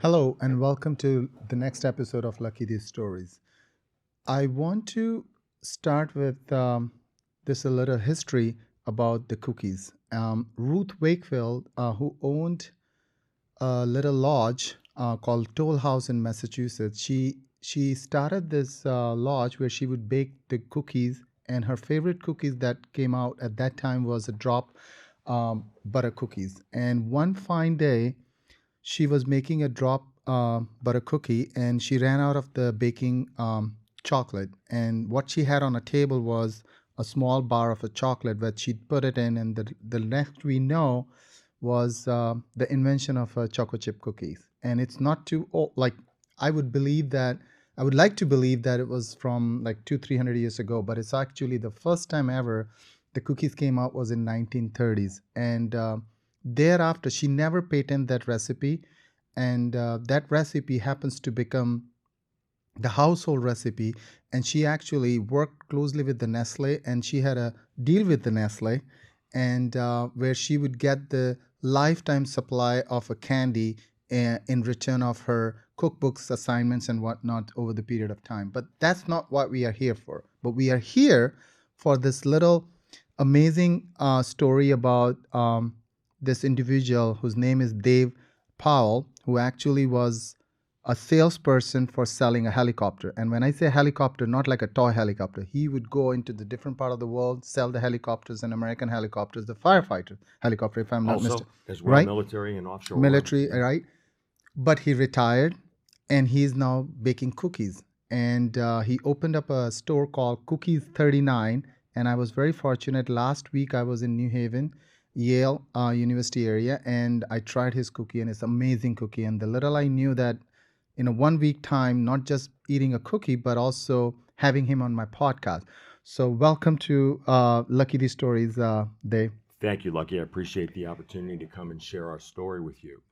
Hello, and welcome to the next episode of Lucky These Stories. I want to start with this a little history about the cookies. Ruth Wakefield, who owned a little lodge called Toll House in Massachusetts, she started this lodge where she would bake the cookies, and her favorite cookies that came out at that time was a drop butter cookies. And one fine day, she was making a drop butter cookie and she ran out of the baking chocolate. And what she had on a table was a small bar of a chocolate that she'd put it in. And the next we know was the invention of choco chip cookies. And it's not too old. Like, I would believe that, I would like to believe that it was from like 300 years ago, but it's actually the first time ever the cookies came out was in 1930s. And thereafter, she never patented that recipe, and that recipe happens to become the household recipe. And she actually worked closely with the Nestle, and she had a deal with the Nestle, and where she would get the lifetime supply of a candy in return of her cookbooks, assignments, and whatnot over the period of time. But that's not what we are here for. But we are here for this little amazing story about this individual whose name is Dave Powell, who actually was a salesperson for selling a helicopter. And when I say helicopter, not like a toy helicopter, he would go into the different part of the world, sell the helicopters and American helicopters, the firefighter helicopter, if I'm not mistaken, Also, as well, right? military and offshore oil. Military, Yeah. right? But he retired and he's now baking cookies. And he opened up a store called Cookies 39. And I was very fortunate. Last week I was in New Haven, Yale University area, and I tried his cookie, and it's amazing cookie. And the little I knew that in a 1 week time, not just eating a cookie, but also having him on my podcast. So welcome to Lucky These Stories, Dave. Thank you, Lucky. I appreciate the opportunity to come and share our story with you.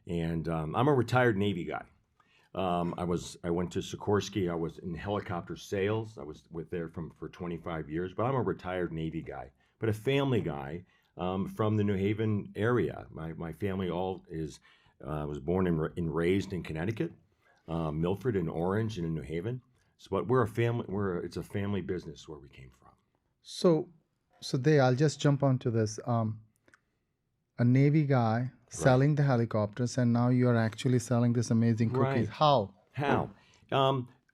And I'm a retired Navy guy. I went to Sikorsky. I was in helicopter sales. I was with there for 25 years. But I'm a retired Navy guy, but a family guy from the New Haven area. My family all is was born and raised in Connecticut, Milford and Orange, and in New Haven. So, but we're a family. It's a family business where we came from. So, so Dave, I'll just jump onto this. A Navy guy Right. selling the helicopters, and now you are actually selling this amazing cookies. Right. How? How?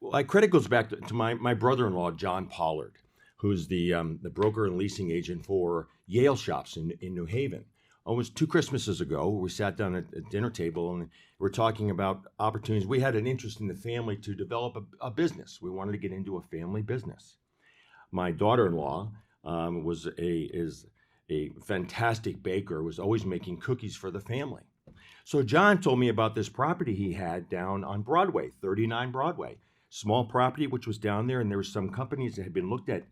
My credit goes back to my brother-in-law, John Pollard, who's the broker and leasing agent for Yale Shops in New Haven. Almost 2 Christmases ago, we sat down at a dinner table and we're talking about opportunities. We had an interest in the family to develop a business. We wanted to get into a family business. My daughter-in-law is a fantastic baker, was always making cookies for the family. So John told me about this property he had down on Broadway, 39 Broadway. Small property which was down there, and there were some companies that had been looked at,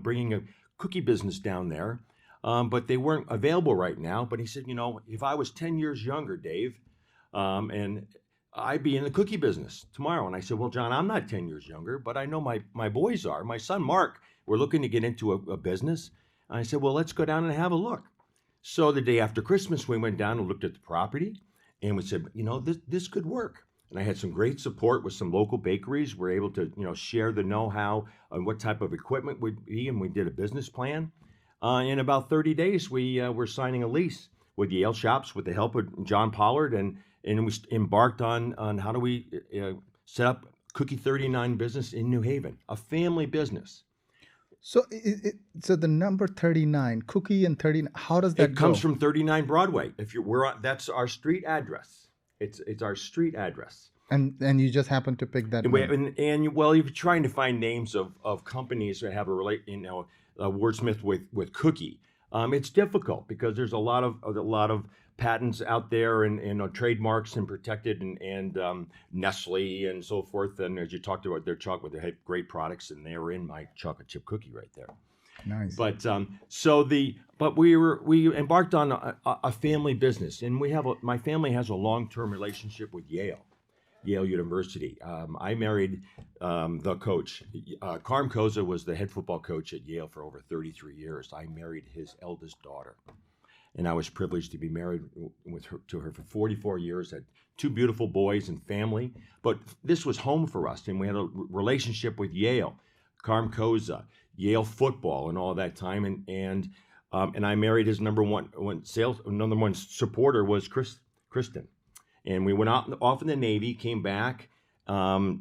bringing a cookie business down there, but they weren't available right now. But he said, if I was 10 years younger, Dave, and I'd be in the cookie business tomorrow. And I said, well, John, I'm not 10 years younger, but I know my boys are. My son Mark, we're looking to get into a business. And I said, well, let's go down and have a look. So the day after Christmas, we went down and looked at the property, and we said, this could work. And I had some great support with some local bakeries. We're able to, share the know-how on what type of equipment would be, and we did a business plan. In about 30 days, we were signing a lease with Yale Shops with the help of John Pollard, and we embarked on how do we set up Cookie 39 business in New Haven, a family business. So, so the number 39, cookie and 39, how does It that comes go? from 39 Broadway. If we're on, that's our street address. It's our street address. And you just happen to pick that And, we, name. and well, if you're trying to find names of companies that have a wordsmith with cookie, it's difficult because there's a lot of patents out there and trademarks and protected and Nestle and so forth. And as you talked about their chocolate, they had great products, and they were in my chocolate chip cookie right there. Nice. But we embarked on a family business, and my family has a long-term relationship with Yale University. I married the coach. Carm Koza was the head football coach at Yale for over 33 years. I married his eldest daughter, and I was privileged to be married to her for 44 years. Had two beautiful boys and family, but this was home for us, and we had a relationship with Yale, Carm Koza, Yale football, and all that time, and I married his number one supporter was Kristen, and we went off in the Navy, came back,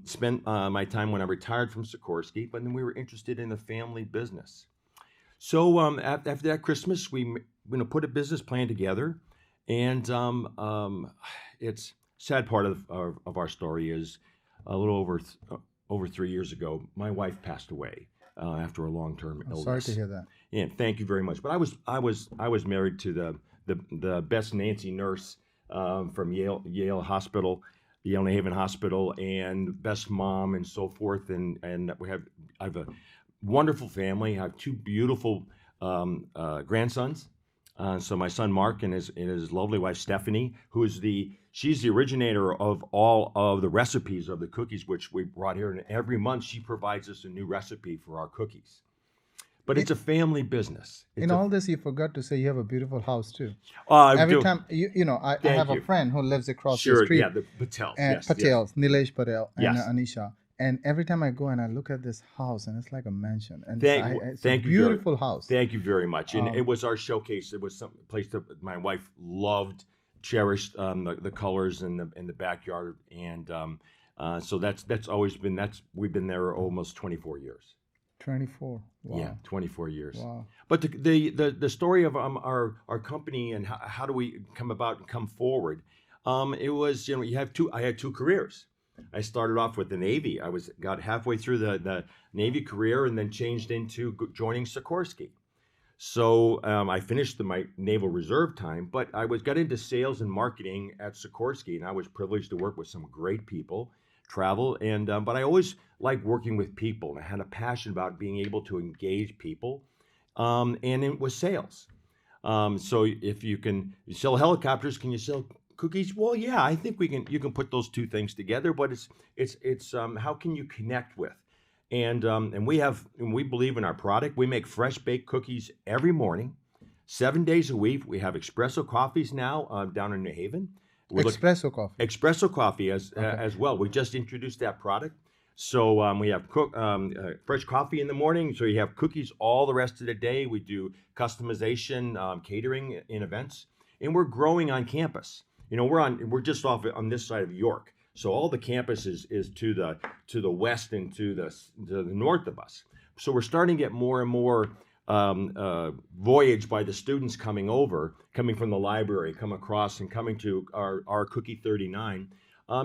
spent my time when I retired from Sikorsky, but then we were interested in the family business. So after that Christmas, we put a business plan together, and it's sad part of our story is a little over 3 years ago, my wife passed away after a long-term illness. Sorry to hear that. Yeah, thank you very much. But I was married to the best Nancy nurse from Yale Hospital, Yale New Haven Hospital, and best mom and so forth. And I have a wonderful family. I have two beautiful grandsons. So my son Mark and his lovely wife Stephanie, she's the originator of all of the recipes of the cookies which we brought here. And every month she provides us a new recipe for our cookies. But it's a family business. All this, you forgot to say you have a beautiful house too. Every time I have a friend who lives across the street. Yeah, the Patels. And Patels, Nilesh Patel and Anisha. And every time I go and I look at this house, and it's like a mansion. And it's a beautiful house. Thank you very much. And it was our showcase. It was some place that my wife loved, cherished the colors in the backyard, and so that's always been we've been there almost 24 years. 24. Wow. Yeah, 24 years. Wow. But the story of our company and how do we come about and come forward? It was I had two careers. I started off with the Navy. Got halfway through the Navy career and then changed into joining Sikorsky. So I finished my Naval Reserve time, but I got into sales and marketing at Sikorsky, and I was privileged to work with some great people, travel, and but I always liked working with people, and I had a passion about being able to engage people, and it was sales. So if you sell helicopters, can you sell cookies? Well, yeah, I think you can put those two things together, but it's how can you connect with? And we believe in our product. We make fresh baked cookies every morning, 7 days a week. We have espresso coffees now down in New Haven. Espresso coffee as well. We just introduced that product. So we have fresh coffee in the morning. So you have cookies all the rest of the day. We do customization, catering in events, and we're growing on campus. We're just off on this side of York. So all the campus is to the west and to the north of us. So we're starting to get more and more voyage by the students coming from the library, come across and coming to our Cookie 39.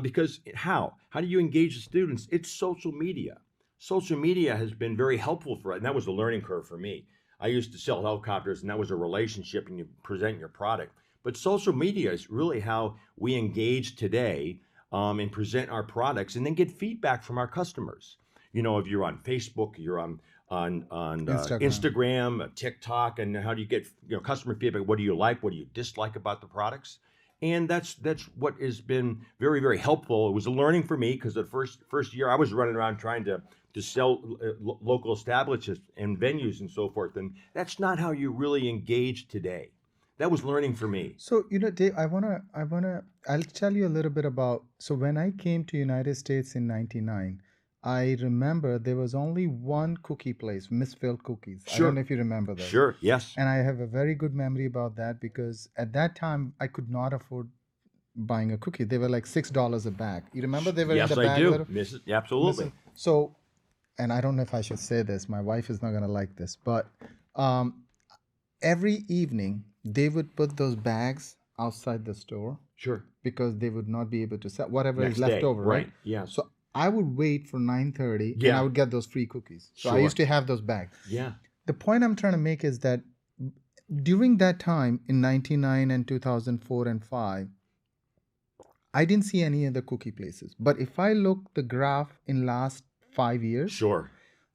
Because how do you engage the students? It's social media. Social media has been very helpful for it, and that was a learning curve for me. I used to sell helicopters, and that was a relationship, and you present your product. But social media is really how we engage today and present our products, and then get feedback from our customers. If you're on Facebook, you're on Instagram, TikTok, and how do you get customer feedback? What do you like? What do you dislike about the products? And that's what has been very, very helpful. It was a learning for me because the first year I was running around trying to sell local establishments and venues and so forth, and that's not how you really engage today. That was learning for me. So, Dave, I'll tell you a little bit about, so when I came to United States in 99, I remember there was only one cookie place, Misfilled Cookies. Sure. I don't know if you remember that. Sure, yes. And I have a very good memory about that because at that time, I could not afford buying a cookie. They were like $6 a bag. You remember they were in the bag? Yes, I do. Absolutely. So, and I don't know if I should say this. My wife is not going to like this, but every evening, they would put those bags outside the store. Sure. Because they would not be able to sell whatever is left day. over, right? Yeah. So I would wait for 9:30 and I would get those free cookies. So I used to have those bags. Yeah. The point I'm trying to make is that during that time in 99 and 2004 and 5, I didn't see any other cookie places. But if I look the graph in last 5 years, sure,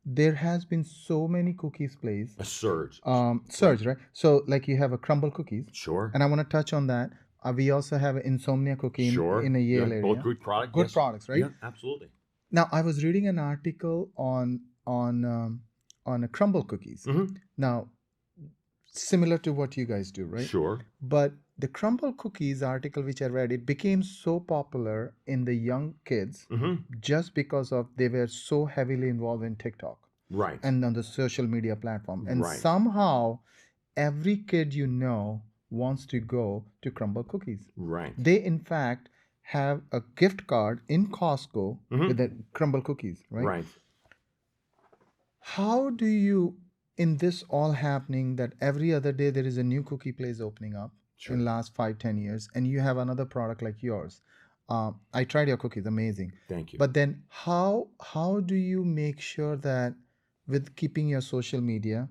there has been so many cookies placed. A surge. Surge, right? So like you have a Crumble Cookies. Sure. And I want to touch on that. We also have an Insomnia Cookie in a Yale area. Both good products. Good products, right? Yeah, absolutely. Now, I was reading an article on a Crumble Cookies. Mm-hmm. Now, similar to what you guys do, right? Sure. But the crumble cookies article which I read, it became so popular in the young kids Hmm. just because of they were so heavily involved in TikTok Right. and on the social media platform. And Right. somehow every kid you know wants to go to crumble cookies. Right. They in fact have a gift card in Costco Hmm. with the crumble cookies, right? Right. How do you, in this all happening, that every other day there is a new cookie place opening up Sure. in last 5-10 years, and you have another product like yours? I tried your cookies, amazing. Thank you. But then, how do you make sure that with keeping your social media,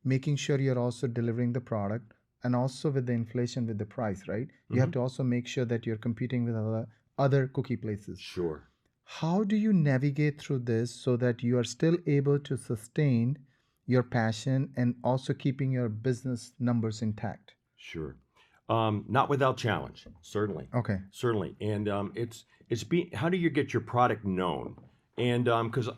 making sure you're also delivering the product, and also with the inflation with the price, right? You have Mhm. to also make sure that you're competing with other cookie places. Sure. How do you navigate through this so that you are still able to sustain your passion and also keeping your business numbers intact? Sure. Not without challenge, certainly, Okay. certainly. And it's be how do you get your product known? And because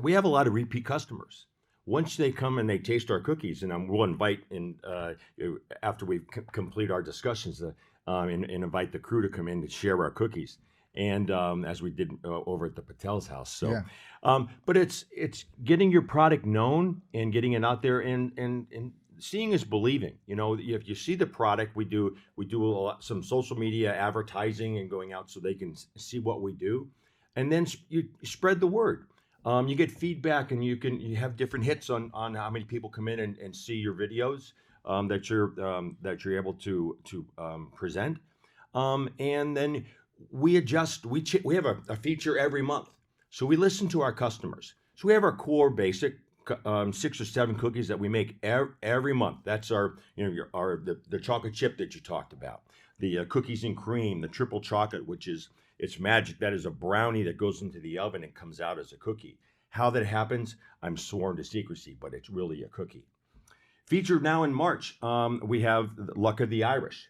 we have a lot of repeat customers. Once they come and they taste our cookies, and we'll invite in after we complete our discussions, and invite the crew to come in to share our cookies, and as we did over at the Patel's house. So, Yeah. but it's getting your product known and getting it out there, and seeing is believing. You know, if you see the product, we do some social media advertising and going out so they can see what we do, and then you spread the word. You get feedback, and you have different hits on how many people come in and see your videos that you're able to present, and then we adjust. We have a feature every month, so we listen to our customers. So we have our core basic 6 or 7 cookies that we make every month. That's our, the chocolate chip that you talked about, the cookies and cream, the triple chocolate, which is it's magic. That is a brownie that goes into the oven and comes out as a cookie. How that happens, I'm sworn to secrecy, but it's really a cookie. Featured now in March, we have Luck of the Irish.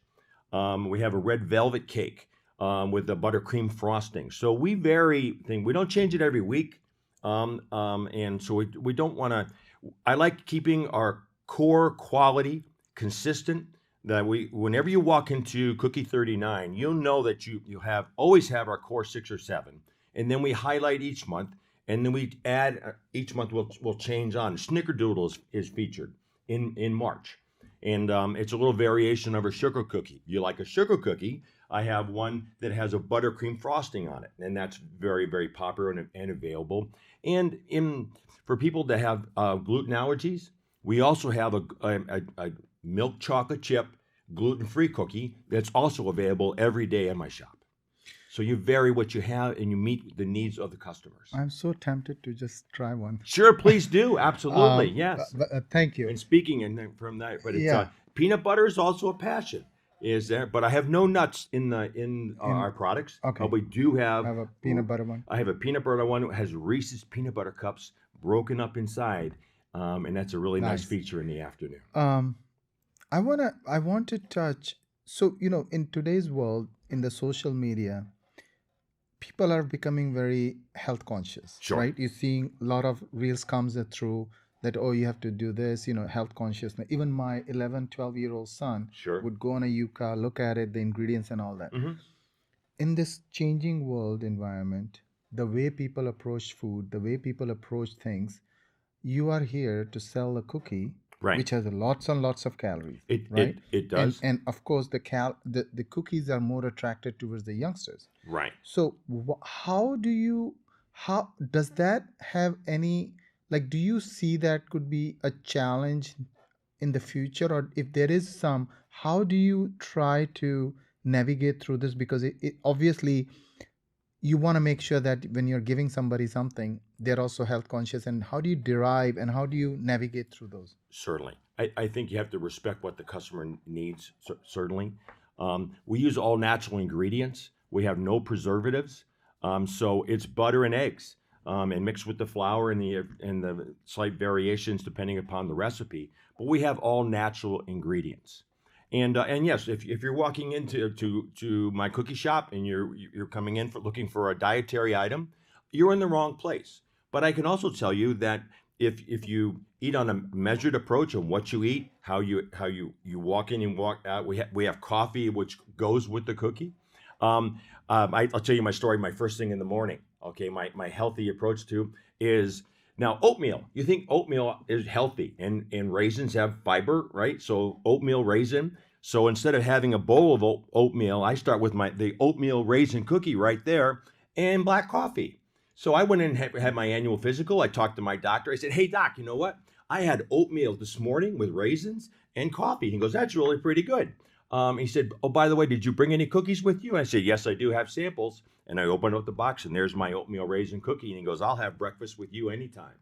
We have a red velvet cake with the buttercream frosting. So we vary things. We don't change it every week. And so we don't want to. I like keeping our core quality consistent. That whenever you walk into Cookie 39, you'll know that you always have our core 6 or 7, and then we highlight each month, and then we add each month. We'll change on. Snickerdoodle is featured in March, and it's a little variation of a sugar cookie. You like a sugar cookie? I have one that has a buttercream frosting on it, and that's very, very popular and available. And for people that have gluten allergies, we also have a milk chocolate chip gluten-free cookie that's also available every day in my shop. So you vary what you have, and you meet the needs of the customers. I'm so tempted to just try one. Sure, please do. Absolutely, yes. Thank you. And speaking from that, but it's Yeah. peanut butter is also a passion. Is there? But I have no nuts in our products. Okay. But we do I have. have a peanut butter one. I have a peanut butter one that has Reese's peanut butter cups broken up inside, and that's a really nice Nice. feature in the afternoon. I want to touch. So in today's world, in the social media, people are becoming very health conscious, Sure. right? You're seeing a lot of reels comes through that, oh, you have to do this, health consciousness. Even my 11, 12-year-old son Sure. would go on a Yuka, look at it, the ingredients and all that. Hmm. In this changing world environment, the way people approach food, the way people approach things, you are here to sell a cookie Right. which has lots and lots of calories, It right? it does. And of course the cookies are more attracted towards the youngsters. Right. So how does that have any, like, do you see that could be a challenge in the future, or if there is some, how do you try to navigate through this? Because it obviously you want to make sure that when you're giving somebody something, they're also health conscious, and how do you derive and how do you navigate through those? Certainly. I think you have to respect what the customer needs, certainly. We use all natural ingredients. We have no preservatives. So it's butter and eggs, and mixed with the flour and the slight variations depending upon the recipe. But we have all natural ingredients. And yes, if you're walking into to my cookie shop and you're coming in looking for a dietary item, you're in the wrong place. But I can also tell you that if you eat on a measured approach on what you eat, how you walk in and walk out. We have coffee which goes with the cookie. I'll tell you my story. My first thing in the morning. Okay, my healthy approach to is now oatmeal. You think oatmeal is healthy, and raisins have fiber, right? So oatmeal raisin. So instead of having a bowl of oatmeal, I start with the oatmeal raisin cookie right there and black coffee. So I went in and had my annual physical. I talked to my doctor. I said, "Hey doc, you know what? I had oatmeal this morning with raisins and coffee." He goes, "That's really pretty good." He said, "Oh, by the way, did you bring any cookies with you?" And I said, "Yes, I do have samples." And I opened up the box, and there's my oatmeal raisin cookie. And he goes, "I'll have breakfast with you anytime."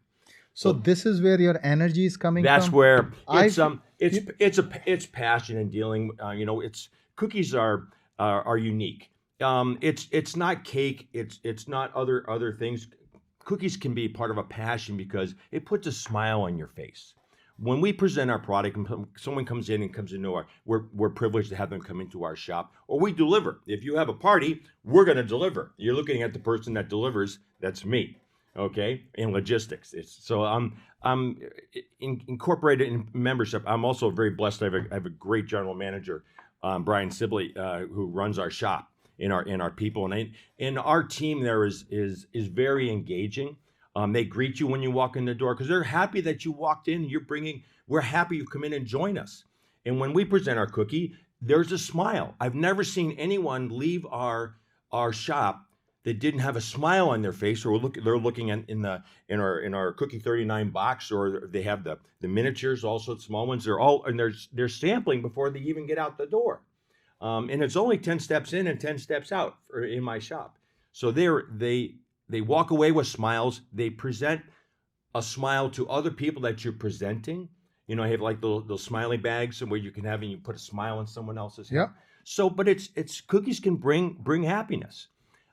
So So this is where your energy is coming that's from. where I've it's passion in dealing. It's cookies are unique. It's not cake. It's not other things. Cookies can be part of a passion because it puts a smile on your face. When we present our product and someone comes into we're privileged to have them come into our shop, or we deliver. If you have a party, we're going to deliver. You're looking at the person that delivers. That's me. Okay, in logistics. I'm incorporated in membership. I'm also very blessed. I have a great general manager, Brian Sibley, who runs our shop in our people, and our team there is very engaging. They greet you when you walk in the door because they're happy that you walked in. We're happy you come in and join us. And when we present our cookie, there's a smile. I've never seen anyone leave our shop that didn't have a smile on their face, or they're looking in our Cookie 39 box, or they have the miniatures, also the small ones. They're sampling before they even get out the door. And it's only 10 steps in and 10 steps out in my shop. So they walk away with smiles. They present a smile to other people that you're presenting. I have like those smiley bags where you can have and you put a smile on someone else's head. Yeah. So, but it's cookies can bring happiness.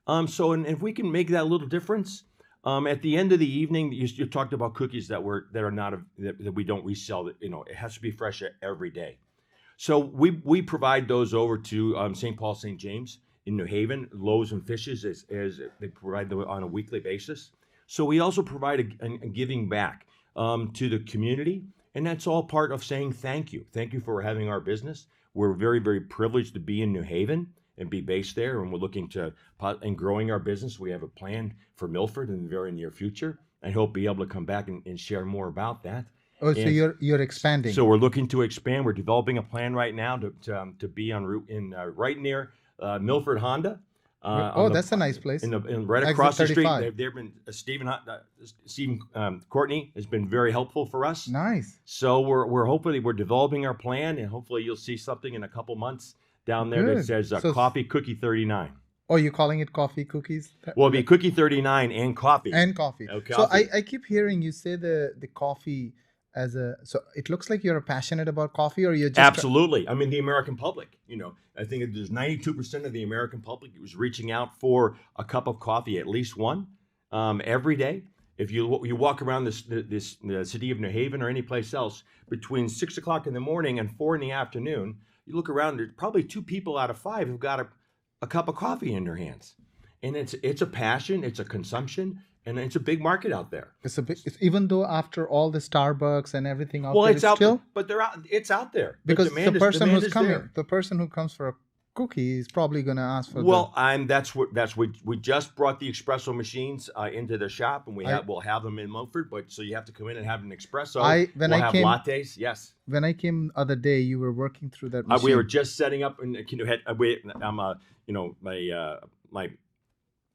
And if we can make that little difference, at the end of the evening, you talked about cookies that are not that we don't resell. That it has to be fresh every day. So we provide those over to St. Paul St. James in New Haven, Loaves and Fishes, as they provide them on a weekly basis. So we also provide a giving back to the community, and that's all part of saying thank you. Thank you for having our business. We're very, very privileged to be in New Haven and be based there, and we're looking to and growing our business. We have a plan for Milford in the very near future. I hope be able to come back and share more about that. Oh, so you're expanding. So we're looking to expand. We're developing a plan right now to be en route right near Milford Honda. That's a nice place. Right across the street. 35. They've been Stephen Courtney has been very helpful for us. Nice. So we're developing our plan, and hopefully you'll see something in a couple months down there that Good. says So- Coffee Cookie 39. Oh, you're calling it coffee cookies? Well, it'll be Cookie 39 and coffee. And coffee. Okay, So coffee. I keep hearing you say the coffee so it looks like you're passionate about coffee, or you're just Absolutely. I mean, the American public, I think there's 92% of the American public who's reaching out for a cup of coffee, at least one, every day. If you walk around the city of New Haven or any place else between 6 o'clock in the morning and 4 in the afternoon, you look around, there's probably 2 people out of 5 who've got a cup of coffee in their hands. And it's a passion, it's a consumption, and it's a big market out there. it's even though after all the Starbucks and everything out Well, there, it's out, still but it's out there. because the person who's coming, there. the person who comes for a cookie is probably going to ask for Well, we just brought the espresso machines into the shop, and we'll have them in Milford. But so you have to come in and have an espresso. When we'll I have came- lattes. Yes, when I came other day, you were working through that machine. we were just setting up, and my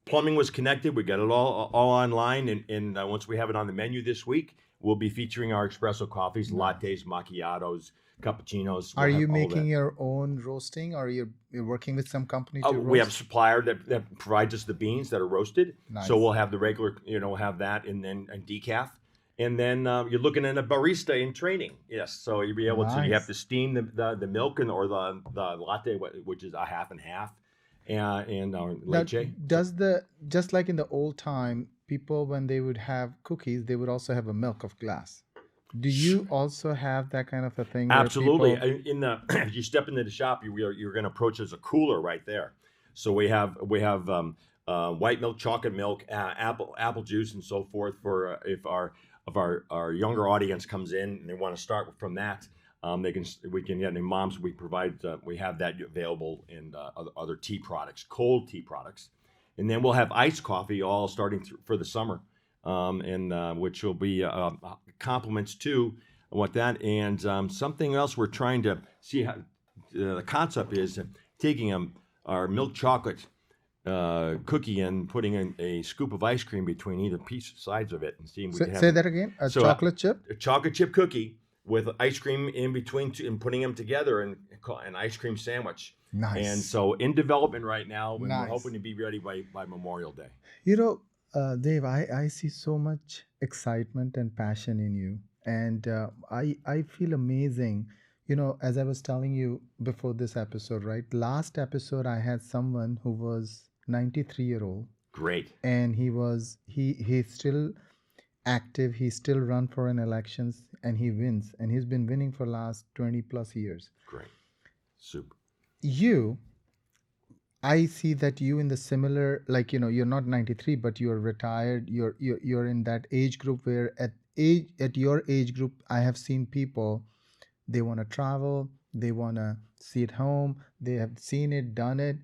plumbing was connected. We got it all online, and once we have it on the menu this week, we'll be featuring our espresso coffees, lattes, macchiatos, cappuccinos. Are We'll you have all making that. your own roasting, or you're working with some company to roast? We have a supplier that provides us the beans that are roasted. Nice. So we'll have the regular, have that, and then a decaf. And then you're looking at a barista in training. Yes. So you'll be able to, you Nice. have to steam the milk or the latte, which is a half and half, and Now, leche. just like in the old time, people when they would have cookies, they would also have a milk of glass. Do you also have that kind of a thing? where Absolutely. people- If you step into the shop, you're going to approach as a cooler right there. So we have white milk, chocolate milk, apple juice, and so forth for if our of our younger audience comes in and they want to start from that, we can get any moms. We provide we have that available in other tea products, cold tea products, and then we'll have iced coffee all starting for the summer, and which will be compliments to what that and something else we're trying to see how the concept is taking our milk chocolate cookie and putting in a scoop of ice cream between either sides of it and seeing we can have Say that again. A chocolate chip. a chocolate chip cookie with ice cream in between and putting them together and an ice cream sandwich. Nice. And so in development right now, and Nice. we're hoping to be ready by Memorial Day. You know, Dave, I see so much excitement and passion in you, and I feel amazing. You know, as I was telling you before this episode, right? Last episode, I had someone who was 93-year-old, Great. and he's still active. He still run for an elections, and he wins, and he's been winning for last 20 plus years. Great. Super. You, I see that you in the similar, like, you know, you're not 93, but you're retired. You're in that age group where at your age group, I have seen people, they want to travel, they want to see it home, they have seen it, done it.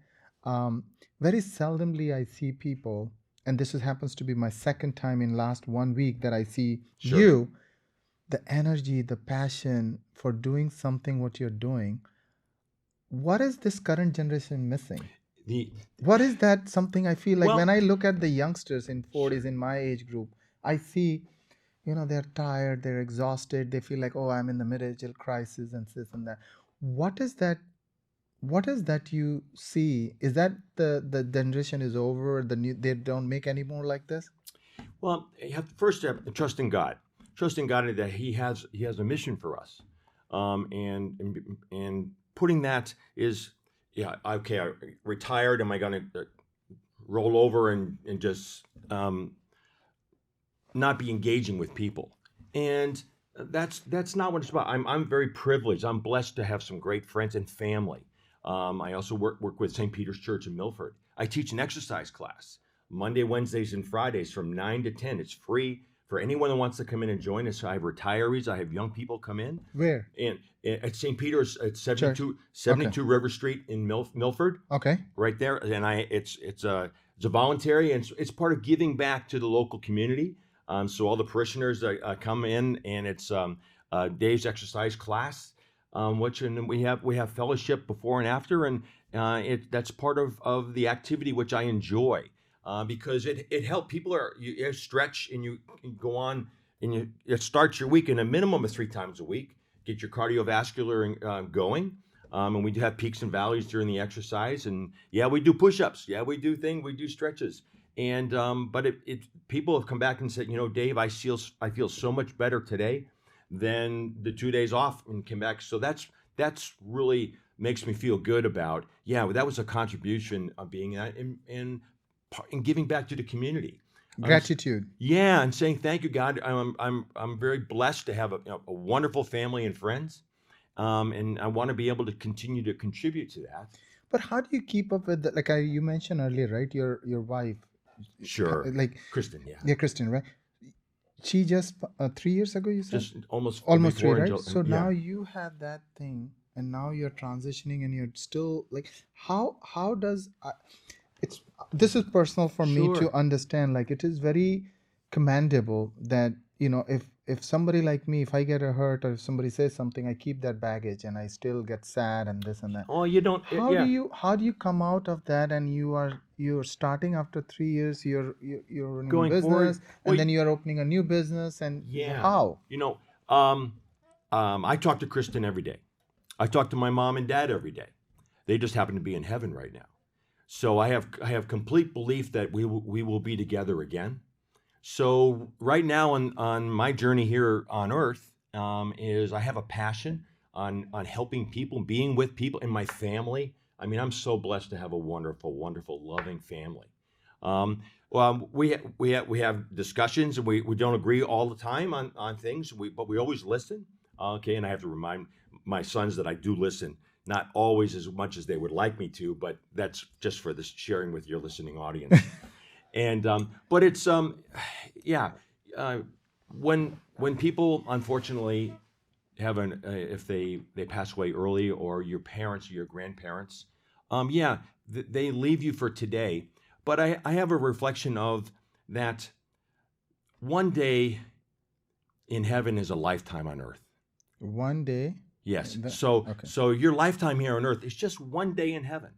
Very seldomly I see people, and happens to be my second time in last 1 week that I see Sure. you, the energy, the passion for doing something what you're doing. What is this current generation missing? The What is that something I feel like Well- when I look at the youngsters in 40s in my age group, I see, you know, they're tired, they're exhausted, they feel like, oh, I'm in the mid-age crisis and this and that. What is that? What is that you see? Is that the generation is over? They don't make any more like this? Well, you have first step, trust in God. Trust in God that He has a mission for us, and putting that is, yeah, okay. I retired. Am I going to roll over and just not be engaging with people? And that's not what it's about. I'm very privileged. I'm blessed to have some great friends and family. I also work with St. Peter's Church in Milford. I teach an exercise class Monday, Wednesdays, and Fridays from 9 to 10. It's free for anyone that wants to come in and join us. I have retirees. I have young people come in. Where? And at St. Peter's at 72 River Street in Milford, Okay. right there. And it's a voluntary, and it's part of giving back to the local community. So all the parishioners come in, and it's Dave's exercise class, which and we have fellowship before and after, and that's part of the activity which I enjoy. Because it helps people you stretch and you go on and it starts your week in a minimum of 3 times a week. Get your cardiovascular going, and we do have peaks and valleys during the exercise. And yeah, we do push-ups. Yeah, we do stretches. And but people have come back and said, you know, Dave, I feel so much better today than the 2 days off and came back. So that's really makes me feel good about. Yeah, that was a contribution of being that and giving back to the community. Gratitude. Yeah, and saying thank you, God. I'm very blessed to have a wonderful family and friends, and I want to be able to continue to contribute to that. But how do you keep up with like you mentioned earlier, right? Your wife, Sure, like Kristen. Yeah, yeah, Kristen, right? She just 3 years ago, you said? just almost 3, before right? Angel- So yeah. now you have that thing, and now you're transitioning, and you're still like, how does it's this is personal for me Sure. to understand. Like, it is very commendable that, you know, if somebody like me, if I get a hurt or if somebody says something, I keep that baggage and I still get sad and this and that. Oh, you don't. How do you come out of that? And you're starting after 3 years. You're running Going a forward, business, well, and then you're opening a new business. And Yeah. how? You know, I talk to Kristen every day. I talk to my mom and dad every day. They just happen to be in heaven right now. So I have complete belief that we will be together again. So right now on my journey here on earth is I have a passion on helping people, being with people in my family. I mean, I'm so blessed to have a wonderful, wonderful, loving family. We have discussions, and we don't agree all the time on things, but we always listen. Okay, and I have to remind my sons that I do listen. Not always as much as they would like me to, but that's just for this sharing with your listening audience. And but it's when people unfortunately have if they pass away early, or your parents or your grandparents, yeah, they leave you for today. But I have a reflection of that one day in heaven is a lifetime on earth. One day. Yes. The- So okay. so your lifetime here on earth is just one day in heaven.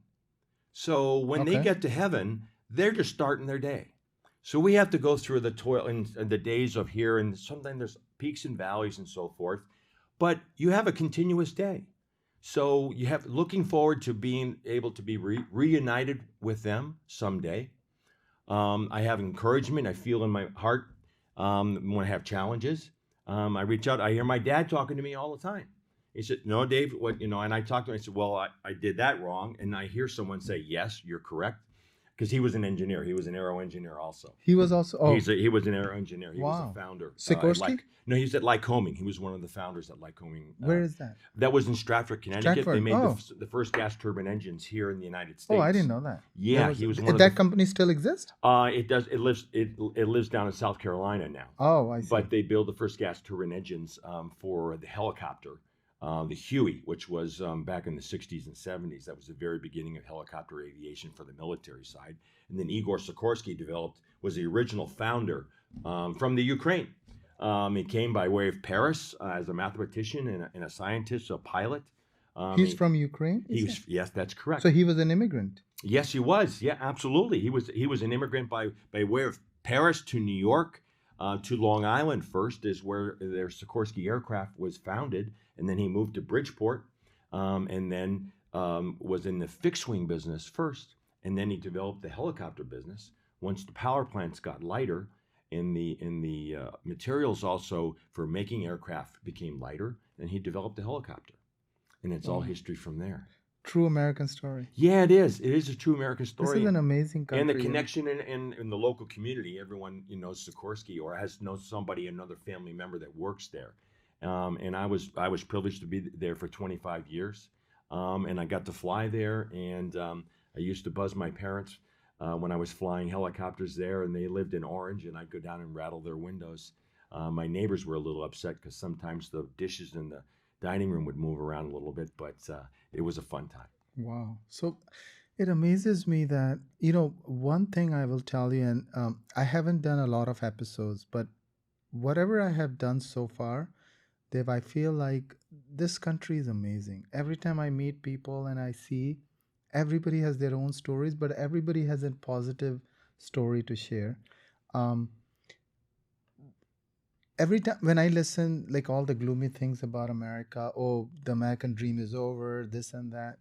So when they Okay. get to heaven, they're just starting their day. So we have to go through the toil and the days of here, and sometimes there's peaks and valleys and so forth. But you have a continuous day. So you have looking forward to being able to be reunited with them someday. I have encouragement. I feel in my heart when I have challenges. I reach out. I hear my dad talking to me all the time. He said, "No, Dave, what you know?" And I talked to him. I said, "Well, I did that wrong." And I hear someone say, "Yes, you're correct," because he was an engineer. He was an aero engineer also. He was also. Oh, He was an aero engineer. He was wow. a founder. Sikorsky? No, he's at Lycoming. He was one of the founders at Lycoming. Where is that? That was in Stratford, Connecticut. They Stratford, made oh. the first gas turbine engines here in the United States. Oh, I didn't know that. Yeah, he was one of that the. company still exists? It does. It lives down in South Carolina now. Oh, I see. But they built the first gas turbine engines for the helicopter, the Huey, which was back in the 60s and 70s. That was the very beginning of helicopter aviation for the military side. And then Igor Sikorsky was the original founder from the Ukraine. He came by way of Paris as a mathematician and a scientist, a pilot. He's from Ukraine? Yes, that's correct. So he was an immigrant? Yes, he was. Yeah, absolutely. He was an immigrant by way of Paris to New York. To Long Island first is where their Sikorsky aircraft was founded, and then he moved to Bridgeport, and then was in the fixed wing business first, and then he developed the helicopter business. Once the power plants got lighter, and the materials also for making aircraft became lighter, then he developed the helicopter, and it's all history from there. True American story. Yeah, it is. It is a true American story. This is an amazing country. And the connection in the local community, everyone knows Sikorsky or knows somebody, another family member that works there. And I was privileged to be there for 25 years, and I got to fly there. And I used to buzz my parents when I was flying helicopters there, and they lived in Orange, and I'd go down and rattle their windows. My neighbors were a little upset because sometimes the dishes in the dining room would move around a little bit, but it was a fun time. Wow. So it amazes me that, one thing I will tell you, and I haven't done a lot of episodes, but whatever I have done so far, Dave, I feel like this country is amazing. Every time I meet people and I see everybody has their own stories, but everybody has a positive story to share. Every time when I listen, like all the gloomy things about America, oh, the American dream is over, this and that,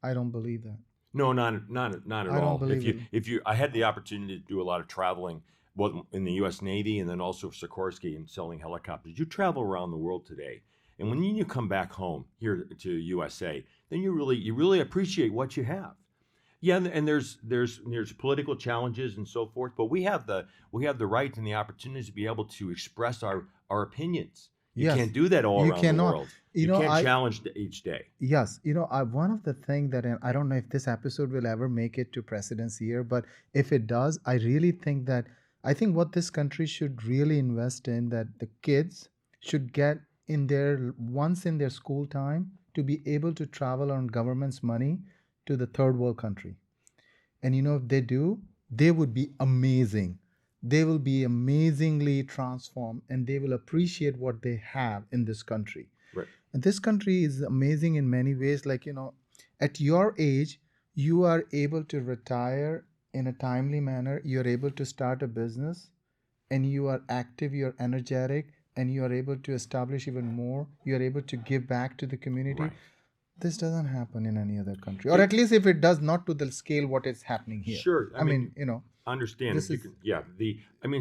I don't believe that. No, not at I don't all. believe it. I had the opportunity to do a lot of traveling, both in the U.S. Navy and then also Sikorsky and selling helicopters. You travel around the world today, and when you come back home here to USA, then you really appreciate what you have. Yeah, and there's political challenges and so forth, but we have the right and the opportunities to be able to express our opinions. You Yes. can't do that all You around cannot. the world. You You know, can't challenge each day. Yes, one of the things that I don't know if this episode will ever make it to President's Year, but if it does, I really think what this country should really invest in, that the kids should get once in their school time to be able to travel on government's money to the third world country. And if they do, they would be amazing. They will be amazingly transformed, and they will appreciate what they have in this country. Right. And this country is amazing in many ways. Like, at your age, you are able to retire in a timely manner. You're able to start a business, and you are active, you're energetic, and you are able to establish even more. You're able to give back to the community. Right. This doesn't happen in any other country, or at least if it does, not to the scale what is happening here. Sure. I mean, Understand. This is-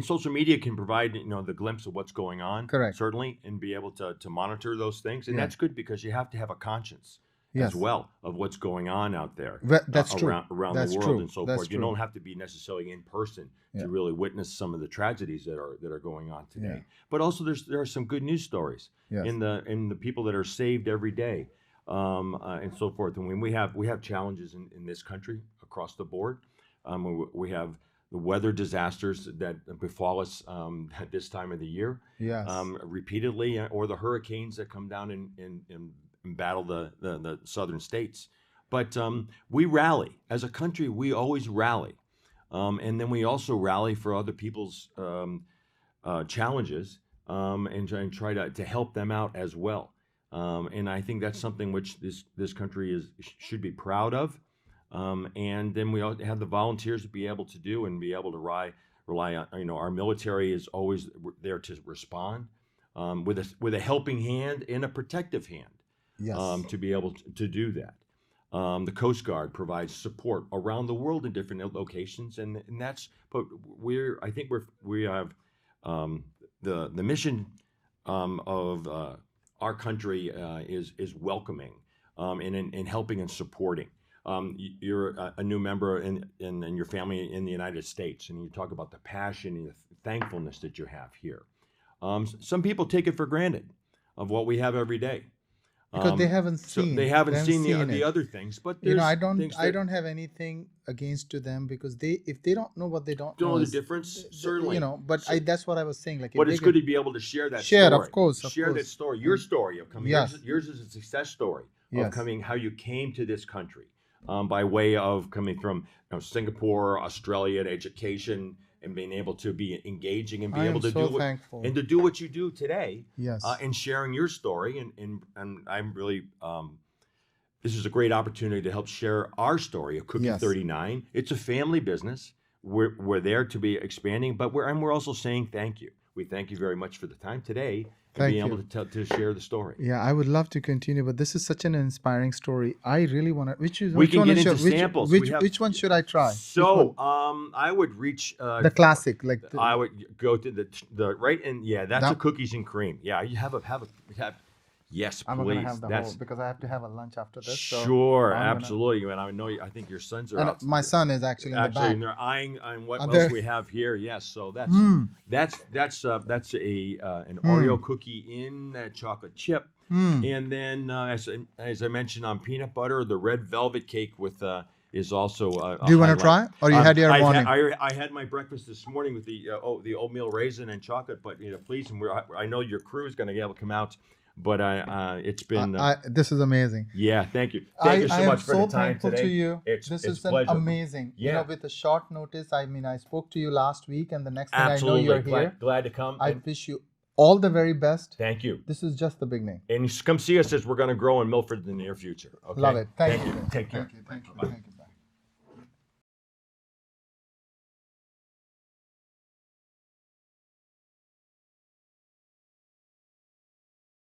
Social media can provide the glimpse of what's going on. Correct. Certainly, and be able to monitor those things, and Yeah. that's good because you have to have a conscience Yes. as well of what's going on out there. That's true. Around That's the world true. and so That's forth. You true. don't have to be necessarily in person Yeah. to really witness some of the tragedies that are going on today. Yeah. But also, there are some good news stories Yes. in the people that are saved every day, and so forth. And when we have challenges in this country across the board, we have weather disasters that befall us at this time of the year, Yes. repeatedly, or the hurricanes that come down and battle the southern states. But we rally as a country. We always rally, and then we also rally for other people's challenges, and try to help them out as well. And I think that's something which this country should be proud of. And then we have the volunteers to be able to do and be able to rely on. Our military is always there to respond with a helping hand and a protective hand. Yes. To be able to do that. The Coast Guard provides support around the world in different locations, and that's. But I think we have the mission of our country is welcoming, and helping and supporting. You're a new member in your family in the United States, and you talk about the passion and the thankfulness that you have here. Some people take it for granted of what we have every day. Because they haven't seen. They haven't seen it. the other things, but I don't have anything against to them, because if they don't know what they don't know the difference, certainly. But that's what I was saying. Like, but it's good to be able to share that share, story. of course, share that story, your story of coming. Yes. Yours is a success story Yes. of coming, how you came to this country, by way of coming from Singapore, Australia, to education, and being able to be engaging and be able to do thankful. and to do what you do today. Yes. And sharing your story, and I'm really this is a great opportunity to help share our story of Cookie Yes. 39. It's a family business. We're there to be expanding, but we're also saying thank you. We thank you very much for the time today and Thank being you. able to share the story. Yeah, I would love to continue, but this is such an inspiring story. I really want to. We can get into samples. Which one should I try? So I would reach The classic, like I would go to the right, and that's That- a cookies and cream. Yeah, you have. Yes, I'm please. gonna have the whole, because I have to have a lunch after this. So sure, I'm gonna- absolutely. And I know. I think your sons are And out. my son is actually in the Actually, back. and they're eyeing on what They're- else we have here. Yes, so that's Mm. that's an Oreo cookie in that chocolate chip, Mm. and then as I mentioned, on peanut butter, the red velvet cake with is also. Do you want to try? Or you had your morning? I had my breakfast this morning with the oatmeal raisin and chocolate, but please, and I know your crew is going to be able to come out. But it's been. This is amazing. Yeah, thank you. Thank you so much for the time thankful today. to you. It's This a is pleasure. amazing. Yeah. With a short notice. I mean, I spoke to you last week, and the next thing Absolutely. I know, you're here. Glad to come. I wish you all the very best. Thank you. This is just the beginning. And come see us as we're going to grow in Milford in the near future. Okay? Love it. Thank you. Take care. Thank you. Thank you. Thank you.